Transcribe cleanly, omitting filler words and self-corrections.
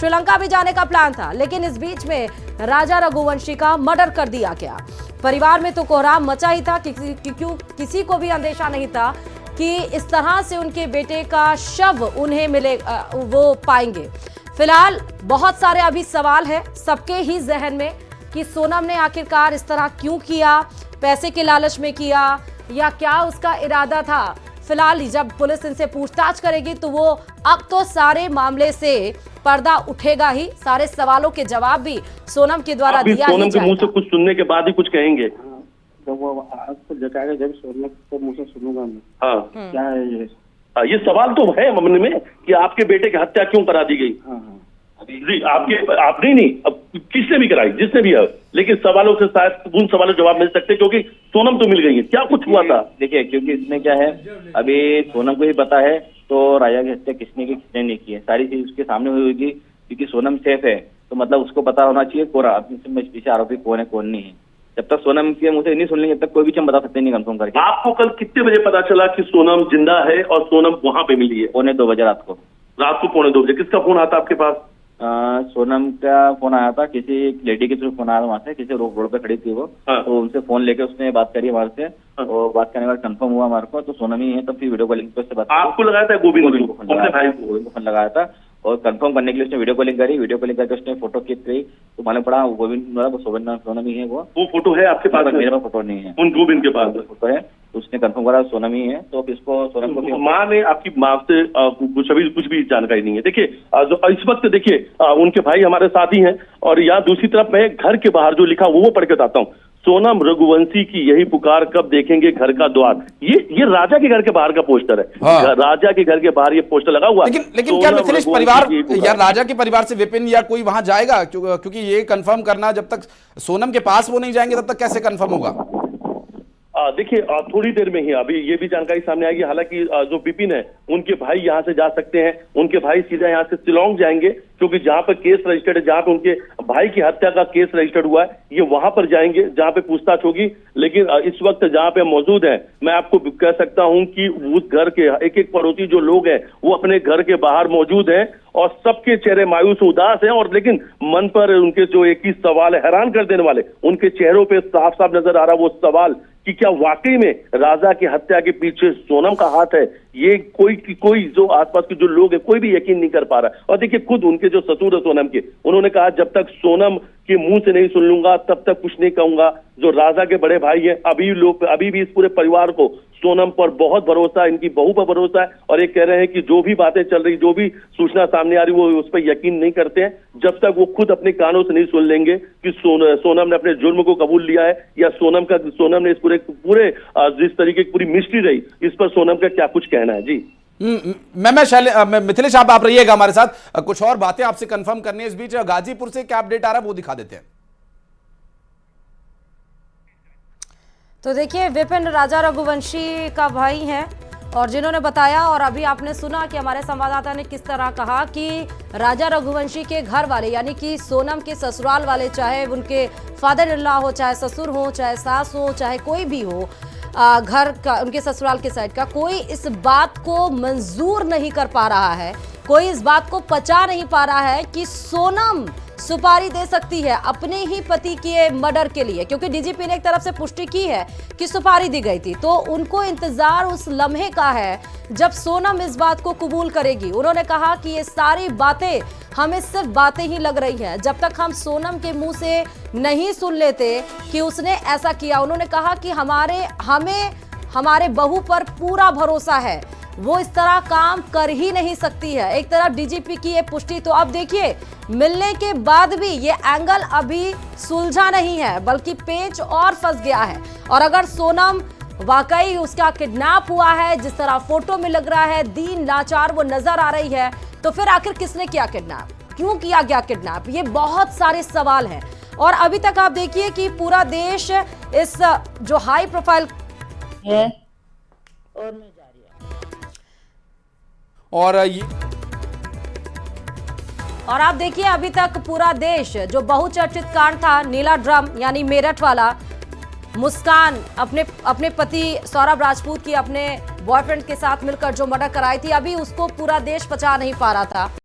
श्रीलंका भी जाने का प्लान था, लेकिन इस बीच में राजा रघुवंशी का मर्डर कर दिया गया। परिवार में तो कोहराम मचा ही था, किसी को भी अंदेशा नहीं था कि इस तरह से उनके बेटे का शव उन्हें मिले, वो पाएंगे। फिलहाल बहुत सारे अभी सवाल है सबके ही जहन में कि सोनम ने आखिरकार इस तरह क्यों किया, पैसे के लालच में किया या क्या उसका इरादा था। फिलहाल जब पुलिस इनसे पूछताछ करेगी तो वो अब तो सारे मामले से पर्दा उठेगा ही, सारे सवालों के जवाब भी सोनम के द्वारा दिया सोनम के मुंह से कुछ सुनने के बाद ही कुछ कहेंगे। जब वो आज तो जताएगा, जब सोनम के मुंह से सुनूंगा मैं। हाँ, क्या है ये सवाल तो है मन में कि आपके बेटे की हत्या क्यों करा दी गई। हाँ। जी, आपने नहीं, अब किसने भी कराई, जिसने भी है, लेकिन सवालों से शायद उन सवालों जवाब मिल सकते क्योंकि सोनम तो मिल गई है। क्या कुछ हुआ था? देखिए, क्योंकि इसमें क्या है, अभी सोनम को ही पता है तो राजा की हत्या किसने की किसने नहीं की है, सारी चीज उसके सामने हुई होगी। क्योंकि सोनम सेफ है तो मतलब उसको पता होना चाहिए कोरा पीछे आरोपी कौन है कौन नहीं है। जब तक सोनम के मुंह से नहीं सुन लेंगे तब तक कोई भी चीज बता सकते नहीं कंफर्म करके। आपको कल कितने बजे पता चला कि सोनम जिंदा है और सोनम वहां पे मिली है? 2:45 बजे रात को। रात को 2:45 बजे। किसका फोन आता आपके पास? सोनम का फोन आया था, किसी लेडी के थ्रू फोन आया था वहां से, किसी रोड पे खड़ी थी वो। हाँ। तो उनसे फोन लेके उसने बात करी हमारे से। हाँ। और बात करने के बाद कंफर्म हुआ हमारे को तो सोनम ही है। तो फिर वीडियो कॉलिंग पे उससे बात आपको लगाया था गोविंद को, अपने भाई को? गोविंद को फोन लगाया था और कंफर्म करने के लिए उसने वीडियो कॉलिंग करी। वीडियो कॉलिंग करके उसने फोटो खींच गई तो मालूम पड़ा गोविंद सोनम ही है। वो फोटो है आपके पास? मेरे पास फोटो नहीं है, उन गोविंद के पास फोटो है। तो उसने कंफर्म करा सोनम ही है। तो इसको सोनम को माँ ने, आपकी माँ से कुछ भी जानकारी नहीं है। देखिए, जो इस वक्त देखिए उनके भाई हमारे साथ ही हैं और यहाँ दूसरी तरफ मैं घर के बाहर जो लिखा वो पढ़ के बताता हूँ। सोनम रघुवंशी की यही पुकार, कब देखेंगे घर का द्वार। ये राजा के घर के बाहर का पोस्टर है। हाँ। राजा के घर के बाहर ये पोस्टर लगा हुआ। लेकिन क्या मिथिलेश परिवार या राजा के परिवार से विपिन या कोई वहां जाएगा? क्योंकि ये कंफर्म करना, जब तक सोनम के पास वो नहीं जाएंगे तब तक कैसे कंफर्म होगा? देखिए, थोड़ी देर में ही अभी ये भी जानकारी सामने आएगी। हालांकि जो विपिन है उनके भाई यहाँ से जा सकते हैं। उनके भाई सीधा यहाँ से शिलोंग जाएंगे क्योंकि जहाँ पर केस रजिस्टर्ड है, जहाँ पे उनके भाई की हत्या का केस रजिस्टर्ड हुआ है, ये वहां पर जाएंगे जहाँ पे पूछताछ होगी। लेकिन इस वक्त जहाँ पे मौजूद है, मैं आपको कह सकता हूँ कि उस घर के एक एक पड़ोसी जो लोग हैं वो अपने घर के बाहर मौजूद हैं और सबके चेहरे मायूस उदास हैं। और लेकिन मन पर उनके जो एक ही सवाल है, हैरान कर देने वाले, उनके चेहरों पे साफ साफ नजर आ रहा वो सवाल कि क्या वाकई में राजा की हत्या के पीछे सोनम का हाथ है। ये कोई जो आसपास के जो लोग हैं कोई भी यकीन नहीं कर पा रहा। और देखिए, खुद उनके जो ससुर है सोनम के, उन्होंने कहा जब तक सोनम के मुंह से नहीं सुन लूंगा तब तक कुछ नहीं कहूंगा। जो राजा के बड़े भाई हैं, अभी भी इस पूरे परिवार को सोनम पर बहुत भरोसा है, इनकी बहू पर भरोसा है। और ये कह रहे हैं कि जो भी बातें चल रही, जो भी सूचना सामने आ रही, वो उस पर यकीन नहीं करते हैं जब तक वो खुद अपने कानों से नहीं सुन लेंगे कि सोनम ने अपने जुर्म को कबूल लिया है या सोनम ने इस पूरे जिस तरीके की पूरी मिस्ट्री रही, इस पर सोनम का क्या कुछ कहना है। जी मैं मिथिलेश, आप रहिएगा हमारे साथ, कुछ और बातें आपसे कंफर्म करनी है। इस बीच गाजीपुर से क्या अपडेट आ रहा है वो दिखा देते हैं। तो देखिए, विपिन राजा रघुवंशी का भाई हैं और जिन्होंने बताया, और अभी आपने सुना कि हमारे संवाददाता ने किस तरह कहा कि राजा रघुवंशी के घर वाले यानी कि सोनम के ससुराल वाले, चाहे उनके फादर इन लॉ हो, चाहे ससुर हो, चाहे सास हो, चाहे कोई भी हो, घर का उनके ससुराल के साइड का, कोई इस बात को मंजूर नहीं कर पा रहा है, कोई इस बात को पचा नहीं पा रहा है कि सोनम सुपारी दे सकती है अपने ही पति के मर्डर के लिए। क्योंकि डीजीपी ने एक तरफ से पुष्टि की है कि सुपारी दी गई थी, तो उनको इंतजार उस लम्हे का है जब सोनम इस बात को कबूल करेगी। उन्होंने कहा कि ये सारी बातें हमें सिर्फ बातें ही लग रही हैं, जब तक हम सोनम के मुंह से नहीं सुन लेते कि उसने ऐसा किया। उन्होंने कहा कि हमारे बहू पर पूरा भरोसा है, वो इस तरह काम कर ही नहीं सकती है। एक तरफ डीजीपी की ये पुष्टि, तो अब देखिए, मिलने के बाद भी ये एंगल अभी सुलझा नहीं है, बल्कि पेच और फंस गया है। और अगर सोनम वाकई उसका किडनैप हुआ है, जिस तरह फोटो में लग रहा है, दीन लाचार वो नजर आ रही है, तो फिर आखिर किसने किया किडनैप, क्यों किया गया किडनैप, ये बहुत सारे सवाल हैं। और अभी तक आप देखिए कि पूरा देश इस जो हाई प्रोफाइल है और आप देखिए, अभी तक पूरा देश जो बहुचर्चित कांड था नीला ड्रम यानी मेरठ वाला, मुस्कान अपने पति सौरभ राजपूत की अपने बॉयफ्रेंड के साथ मिलकर जो मर्डर कराई थी, अभी उसको पूरा देश पचा नहीं पा रहा था।